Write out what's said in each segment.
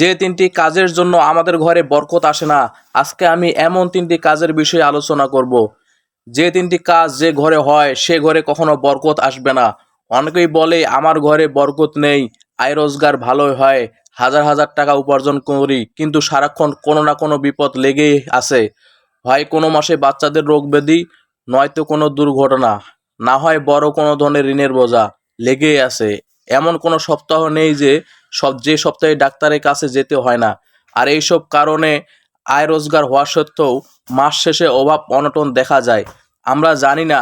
যে তিনটি কাজের জন্য আমাদের ঘরে বরকত আসে না, আজকে আমি এমন তিনটি কাজের বিষয়ে আলোচনা করব। যে তিনটি কাজ যে ঘরে হয় সে ঘরে কখনো বরকত আসবে না। অনেকেই বলে আমার ঘরে বরকত নেই, আয় রোজগার ভালোই হয়, হাজার হাজার টাকা উপার্জন করি, কিন্তু সারাক্ষণ কোনো না কোনো বিপদ লেগেই আছে। হয় কোনো মাসে বাচ্চাদের রোগ ব্যাধি, নয়তো কোনো দুর্ঘটনা, না হয় বড় কোনো ধরনের ঋণের বোঝা লেগেই আছে। এমন কোনো সপ্তাহ নেই যে সপ্তাহে ডাক্তারের কাছে যেতে হয় না। আর এইসব কারণে আয় রোজগার হওয়া সত্ত্বেও মাস শেষে অভাব অনটন দেখা যায়। আমরা জানি না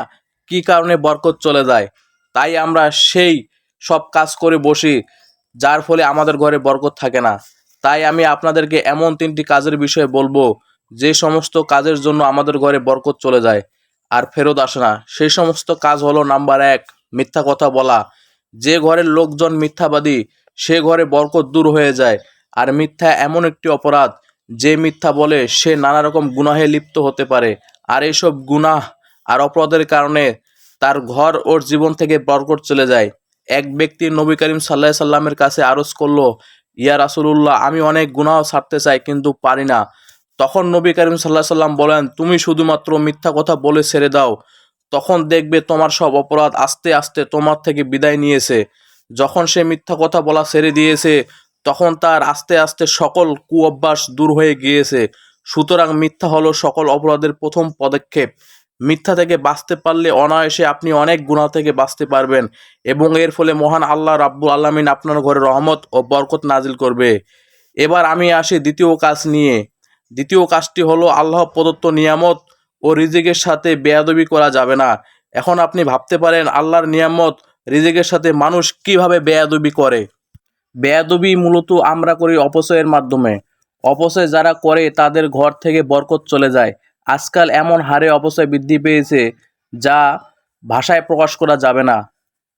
কি কারণে বরকত চলে যায়, তাই আমরা সেই সব কাজ করে বসি, যার ফলে আমাদের ঘরে বরকত থাকে না। তাই আমি আপনাদেরকে এমন তিনটি কাজের বিষয়ে বলবো যে সমস্ত কাজের জন্য আমাদের ঘরে বরকত চলে যায় আর ফেরত আসে না। সেই সমস্ত কাজ হলো: নাম্বার 1, মিথ্যা কথা বলা। যে ঘরের লোকজন মিথ্যাবাদী সে ঘরে বরকত দূর হয়ে যায়। আর মিথ্যা এমন একটি অপরাধ, যে মিথ্যা বলে সে নানা রকম গুনাহে লিপ্ত হতে পারে। আর এইসব গুনাহ আর অপরাধের কারণে তার ঘর ওর জীবন থেকে বরকত চলে যায়। এক ব্যক্তি নবী করিম সাল্লাল্লাহু আলাইহি সাল্লামের কাছে আরজ করলো, ইয়া রাসূলুল্লাহ, আমি অনেক গুনাহ ছাড়তে চাই কিন্তু পারি না। তখন নবী করিম সাল্লাল্লাহু আলাইহি সাল্লাম বলেন, তুমি শুধুমাত্র মিথ্যা কথা বলে ছেড়ে দাও, তখন দেখবে তোমার সব অপরাধ আস্তে আস্তে তোমার থেকে বিদায় নিয়েছে। যখন সে মিথ্যা কথা বলা ছেড়ে দিয়েছে, তখন তার আস্তে আস্তে সকল কুঅভ্যাস দূর হয়ে গিয়েছে। সুতরাং মিথ্যা হলো সকল অপরাধের প্রথম পদক্ষেপ। মিথ্যা থেকে বাঁচতে পারলে অনায়াসে আপনি অনেক গুনাহ থেকে বাঁচতে পারবেন, এবং এর ফলে মহান আল্লাহ রাব্বুল আলামিন আপনার ঘরে রহমত ও বরকত নাজিল করবে। এবার আমি আসি দ্বিতীয় কাজ নিয়ে। দ্বিতীয় কাজটি হলো, আল্লাহ প্রদত্ত নিয়ামত ও রিজিকের সাথে বেয়াদবি করা যাবে না। এখন আপনি ভাবতে পারেন, আল্লাহর নিয়ামত রিজিকের সাথে মানুষ কিভাবে বেয়াদবি করে। বেয়াদবি মূলত আমরা করি অপচয়ের মাধ্যমে। অপচয় যারা করে তাদের ঘর থেকে বরকত চলে যায়। আজকাল এমন হারে অপচয় বৃদ্ধি পেয়েছে যা ভাষায় প্রকাশ করা যাবে না।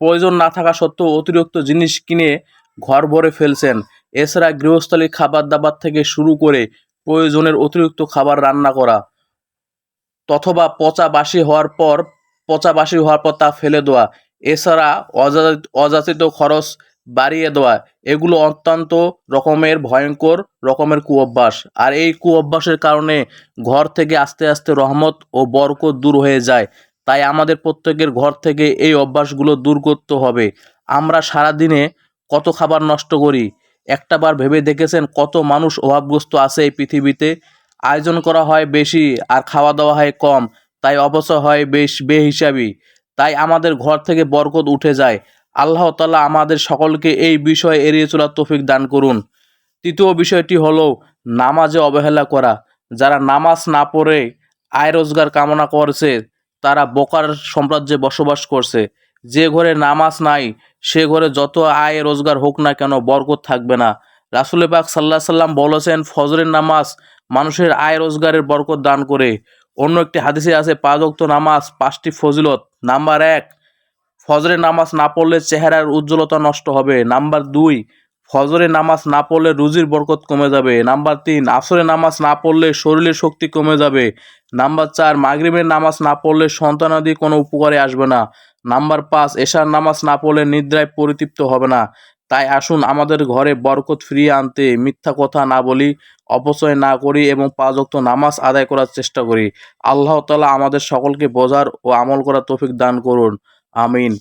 প্রয়োজন না থাকা সত্ত্বেও অতিরিক্ত জিনিস কিনে ঘর ভরে ফেলছেন। এছাড়া গৃহস্থালির খাবার দাবার থেকে শুরু করে প্রয়োজনের অতিরিক্ত খাবার রান্না করা, অথবা পচা বাসি হওয়ার পর তা ফেলে দেওয়া, এছাড়া অযাচিত খরচ বাড়িয়ে দেওয়া, এগুলো অত্যন্ত রকমের ভয়ঙ্কর রকমের কুঅভ্যাস। আর এই কুঅভ্যাসের কারণে ঘর থেকে আস্তে আস্তে রহমত ও বরকত দূর হয়ে যায়। তাই আমাদের প্রত্যেকের ঘর থেকে এই অভ্যাসগুলো দূর করতে হবে। আমরা সারাদিনে কত খাবার নষ্ট করি, একটাবার ভেবে দেখেছেন কত মানুষ অভাবগ্রস্ত আছে এই পৃথিবীতে? আয়োজন করা হয় বেশি আর খাওয়া দাওয়া হয় কম, তাই অপচয় হয় বেহিসাবি। তাই আমাদের ঘর থেকে বরকত উঠে যায়। আল্লাহ তাআলা আমাদের সকলকে এই বিষয়ে এড়িয়ে চলার তৌফিক দান করুন। তৃতীয় বিষয়টি হলো নামাজে অবহেলা করা। যারা নামাজ না পড়ে আয় রোজগার কামনা করছে, তারা বোকার সাম্রাজ্যে বসবাস করছে। যে ঘরে নামাজ নাই সে ঘরে যত আয় রোজগার হোক না কেন বরকত থাকবে না। রাসূল পাক সাল্লাল্লাহু আলাইহি সাল্লাম বলেছেন, ফজরের নামাজ মানুষের আয় রোজগারের বরকত দান করে। অন্য একটি হাদিসে আছে, 5 ওয়াক্ত নামাজ 5টি ফজিলত। নাম্বার 1, ফজরের নামাজ না পড়লে চেহারার উজ্জ্বলতা নষ্ট হবে। নাম্বার 2, ফজরের নামাজ না পড়লে রুজির বরকত কমে যাবে। নাম্বার 3, আসরের নামাজ না পড়লে শরীরের শক্তি কমে যাবে। নাম্বার 4, মাগরিবের নামাজ না পড়লে সন্তানাদি কোনো উপকারে আসবে না। নাম্বার 5, এশার নামাজ না পড়লে নিদ্রায় পরিতৃপ্ত হবে না। তাই আসুন আমাদের ঘরে বরকত ফিরিয়ে আনতে মিথ্যা কথা না বলি, অপচয় না করি এবং 5 ওয়াক্ত নামাজ আদায় করার চেষ্টা করি। আল্লাহ তাআলা আমাদের সকলকে বোঝার ও আমল করার তৌফিক দান করুন। আমিন।